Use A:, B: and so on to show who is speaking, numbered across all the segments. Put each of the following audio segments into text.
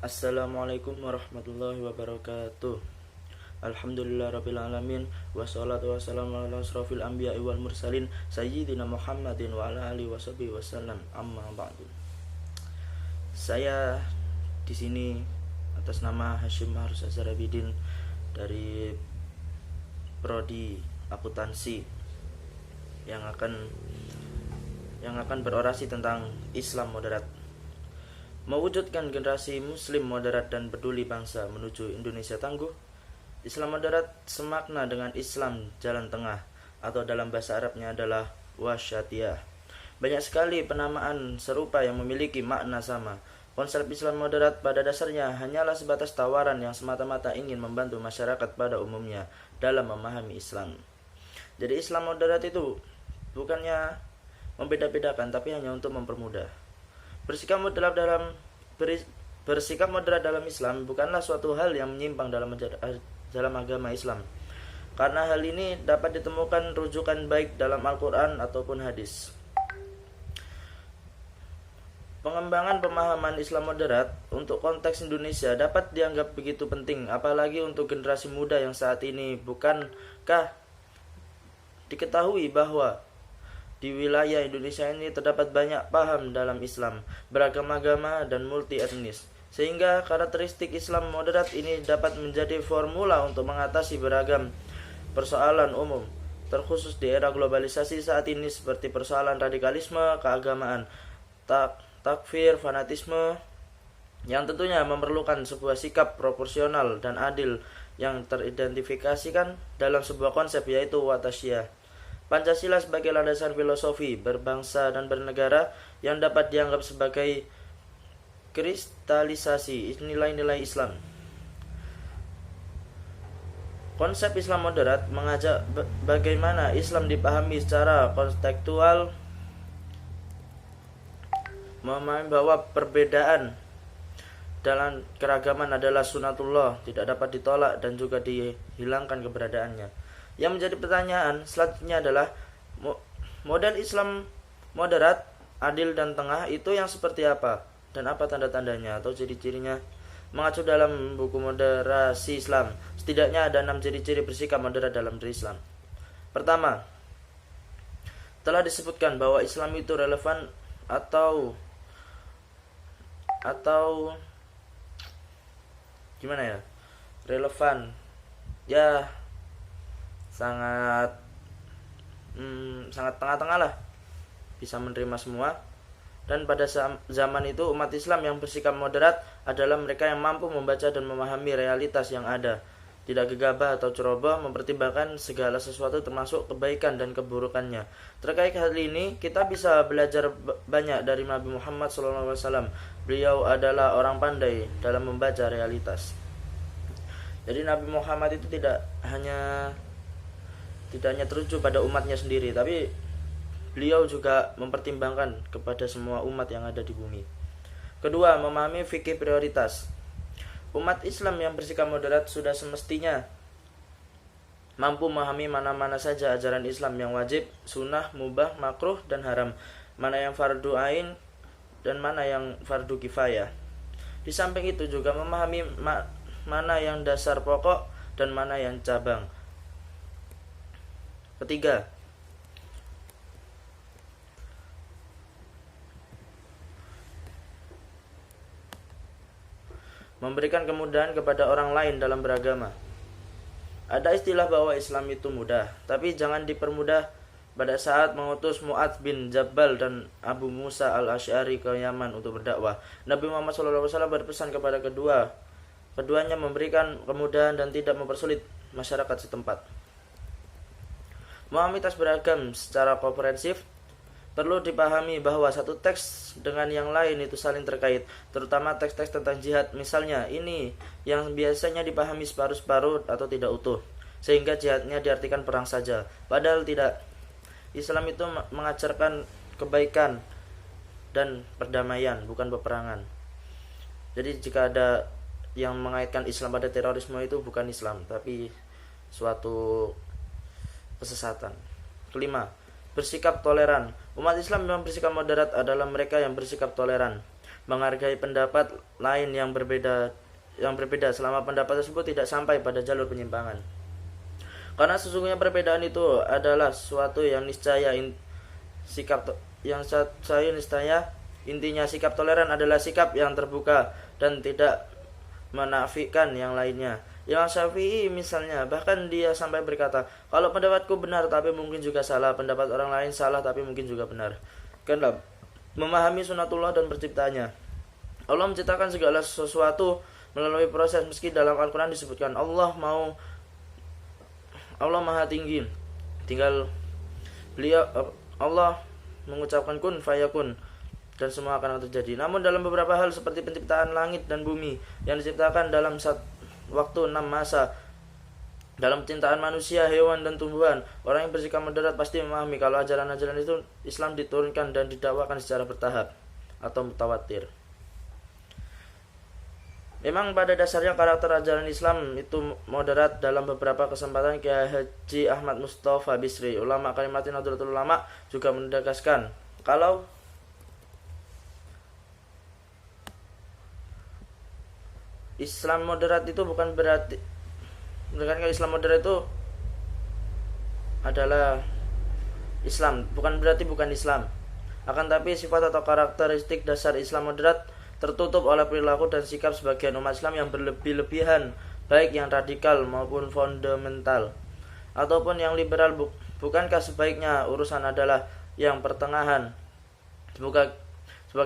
A: Assalamualaikum warahmatullahi wabarakatuh. Alhamdulillahirrabbilalamin. Wassalatu wassalamu ala asrafil anbiya'i wal mursalin Sayyidina Muhammadin wa ala alihi washabihi wasallam. Amma ba'du. Saya di sini atas nama Hashim Mahrus Azharabidin dari Prodi Akuntansi yang akan berorasi tentang Islam moderat. Mewujudkan generasi muslim moderat dan peduli bangsa menuju Indonesia tangguh. Islam moderat semakna dengan Islam jalan tengah, atau dalam bahasa Arabnya adalah wasyatiyah. Banyak sekali penamaan serupa yang memiliki makna sama. Konsep Islam moderat pada dasarnya hanyalah sebatas tawaran yang semata-mata ingin membantu masyarakat pada umumnya dalam memahami Islam. Jadi Islam moderat itu bukannya membeda-bedakan, tapi hanya untuk mempermudah. Bersikap moderat dalam Islam bukanlah suatu hal yang menyimpang dalam agama Islam, karena hal ini dapat ditemukan rujukan baik dalam Al-Quran ataupun hadis. Pengembangan pemahaman Islam moderat untuk konteks Indonesia dapat dianggap begitu penting, apalagi untuk generasi muda yang saat ini. Bukankah diketahui bahwa di wilayah Indonesia ini terdapat banyak paham dalam Islam, beragam agama dan multi etnis, sehingga karakteristik Islam moderat ini dapat menjadi formula untuk mengatasi beragam persoalan umum, terkhusus di era globalisasi saat ini, seperti persoalan radikalisme, keagamaan, takfir, fanatisme, yang tentunya memerlukan sebuah sikap proporsional dan adil yang teridentifikasikan dalam sebuah konsep, yaitu watasyah. Pancasila sebagai landasan filosofi berbangsa dan bernegara yang dapat dianggap sebagai kristalisasi nilai-nilai Islam. Konsep Islam moderat mengajak bagaimana Islam dipahami secara kontekstual, memahami bahwa perbedaan dalam keragaman adalah sunatullah, tidak dapat ditolak dan juga dihilangkan keberadaannya. Yang menjadi pertanyaan selanjutnya adalah model Islam moderat, adil dan tengah itu yang seperti apa, dan apa tanda-tandanya atau ciri-cirinya. Mengacu dalam buku Moderasi Islam, setidaknya ada 6 ciri-ciri bersikap moderat dalam berislam. Pertama, telah disebutkan bahwa Islam itu relevan atau gimana ya? Relevan. Ya, sangat tengah-tengah lah, bisa menerima semua. Dan pada zaman itu umat Islam yang bersikap moderat adalah mereka yang mampu membaca dan memahami realitas yang ada, tidak gegabah atau ceroboh, mempertimbangkan segala sesuatu termasuk kebaikan dan keburukannya. Terkait hal ini kita bisa belajar banyak dari Nabi Muhammad SAW. Beliau adalah orang pandai dalam membaca realitas. Jadi Nabi Muhammad itu tidak hanya teruju pada umatnya sendiri, tapi beliau juga mempertimbangkan kepada semua umat yang ada di bumi. Kedua, memahami fikih prioritas. Umat Islam yang bersikap moderat sudah semestinya mampu memahami mana-mana saja ajaran Islam yang wajib, sunnah, mubah, makruh, dan haram, mana yang fardu ain dan mana yang fardu kifayah. Di samping itu juga memahami mana yang dasar pokok dan mana yang cabang. Ketiga, memberikan kemudahan kepada orang lain dalam beragama. Ada istilah bahwa Islam itu mudah, tapi jangan dipermudah. Pada saat mengutus Mu'adz bin Jabal dan Abu Musa al-Asy'ari ke Yaman untuk berdakwah, Nabi Muhammad SAW berpesan kepada keduanya memberikan kemudahan dan tidak mempersulit masyarakat setempat. Memahami teks beragam secara komprehensif, perlu dipahami bahwa satu teks dengan yang lain itu saling terkait, terutama teks-teks tentang jihad. Misalnya, ini yang biasanya dipahami separuh-separuh atau tidak utuh, sehingga jihadnya diartikan perang saja. Padahal tidak. Islam itu mengajarkan kebaikan dan perdamaian, bukan peperangan. Jadi jika ada yang mengaitkan Islam pada terorisme, itu bukan Islam, tapi suatu kesesatan. Kelima, bersikap toleran. Umat Islam yang bersikap moderat adalah mereka yang bersikap toleran. menghargai pendapat lain yang berbeda selama pendapat tersebut tidak sampai pada jalur penyimpangan. Karena sesungguhnya perbedaan itu adalah suatu yang niscaya intinya sikap toleran adalah sikap yang terbuka dan tidak menafikan yang lainnya. Imam Syafi'i misalnya, bahkan dia sampai berkata, kalau pendapatku benar tapi mungkin juga salah, pendapat orang lain salah tapi mungkin juga benar. Karena memahami sunatullah dan penciptanya. Allah menciptakan segala sesuatu melalui proses, meski dalam Al-Quran disebutkan Allah Maha Tinggi. Tinggal Allah mengucapkan kun fayakun dan semua akan terjadi. Namun dalam beberapa hal seperti penciptaan langit dan bumi yang diciptakan dalam waktu 6 masa, dalam penciptaan manusia, hewan dan tumbuhan, orang yang bersikap moderat pasti memahami kalau ajaran-ajaran itu Islam diturunkan dan didakwakan secara bertahap atau mutawatir. Memang pada dasarnya karakter ajaran Islam itu moderat. Dalam beberapa kesempatan Kiai Haji Ahmad Mustafa Bisri, ulama Kalimatin Nahdlatul Ulama, juga menegaskan kalau Islam moderat itu bukan berarti Islam moderat itu adalah Islam, bukan berarti bukan Islam. Akan tapi sifat atau karakteristik dasar Islam moderat tertutup oleh perilaku dan sikap sebagian umat Islam yang berlebih-lebihan, baik yang radikal maupun fundamental ataupun yang liberal. Bukankah sebaiknya urusan adalah yang pertengahan? Semoga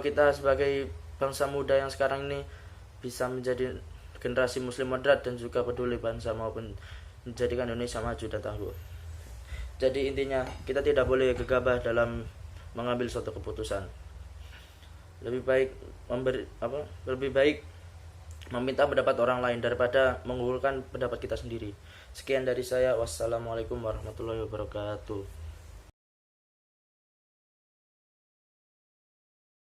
A: kita sebagai bangsa muda yang sekarang ini bisa menjadi generasi muslim moderat dan juga peduli bangsa maupun menjadikan Indonesia maju dan tangguh. Jadi intinya kita tidak boleh gegabah dalam mengambil suatu keputusan. Lebih baik meminta pendapat orang lain daripada mengunggulkan pendapat kita sendiri. Sekian dari saya. Wassalamualaikum warahmatullahi wabarakatuh.